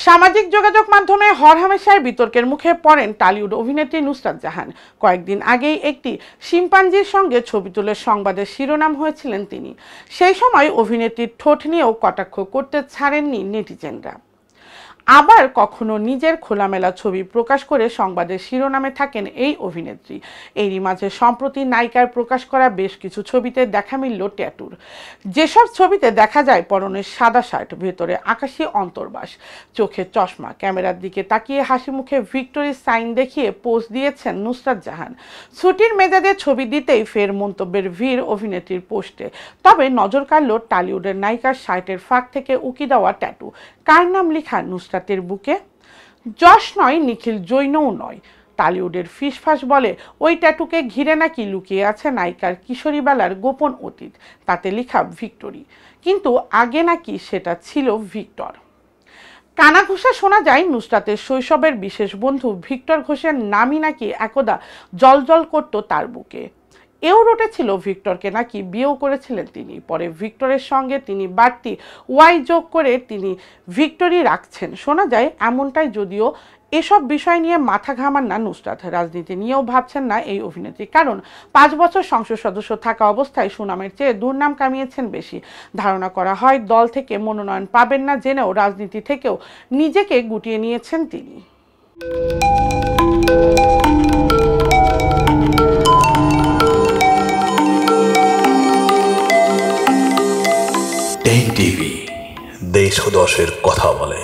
সামাজিক যোগাযোগ মাধ্যমে হরহামেশার বিতর্কের মুখে পড়েন টলিউড অভিনেত্রী নুসরাত জাহান। কয়েকদিন আগেই একটি শিম্পাঞ্জির সঙ্গে ছবি তুলে সংবাদের শিরোনাম হয়েছিলেন তিনি। সেই সময় অভিনেত্রীর ঠোঁট নিয়েও কটাক্ষ করতে ছাড়েননি নেটিজেনরা। আবার কখনো নিজের খোলামেলা ছবি প্রকাশ করে সংবাদের শিরোনামে থাকেন এই অভিনেত্রী। এরই মাঝে সম্প্রতি নায়িকার প্রকাশ করা বেশ কিছু ছবিতে দেখা মিলল ট্যাটুর। যেসব ছবিতে দেখা যায় পরনে সাদা শার্ট, ভেতরে আকাশি অন্তর্বাস, চোখে চশমা, ক্যামেরার দিকে তাকিয়ে হাসি মুখে ভিক্টোরির সাইন দেখিয়ে পোজ দিয়েছেন নুসরাত জাহান। ছুটির মেজাজে ছবি দিতেই ফের মন্তব্যের ভিড় অভিনেত্রীর পোস্টে। তবে নজর কাড়ল টলিউডের নায়িকার শার্টের ফাঁক থেকে উকি দেওয়া ট্যাটু। কার নাম লেখা নুসরাতের বুকে? যশ নয়, নিখিল জৈনও নয়। টলিউডের ফিসফাস বলে ওই ট্যাটুকে ঘিরে নাকি লুকিয়ে আছে নায়িকার কিশোরীবেলার গোপন অতীত। তাতে লেখা ভিক্টোরি, কিন্তু আগে নাকি সেটা ছিল ভিক্টর। কানাঘুষা শোনা যায় নুসরাতের শৈশবের বিশেষ বন্ধু ভিক্টর ঘোষের নামই নাকি একদা জলজল করত তার বুকে। এও রটেছিল ভিক্টরকে নাকি বিয়েও করেছিলেন তিনি। পরে ভিক্টরের সঙ্গে তিনি বাড়তি ওয়াই যোগ করে তিনি ভিক্টোরি রাখছেন। শোনা যায় এমনটাই, যদিও এসব বিষয় নিয়ে মাথা ঘামান না নুসরাত। রাজনীতি নিয়েও ভাবছেন না এই অভিনেত্রী, কারণ 5 বছর সংসদ সদস্য থাকা অবস্থায় সুনামের চেয়ে দুর্নাম কামিয়েছেন বেশি। ধারণা করা হয় দল থেকে মনোনয়ন পাবেন না জেনেও রাজনীতি থেকেও নিজেকে গুটিয়ে নিয়েছেন তিনি। টিভি দেশ ও দশের কথা বলে।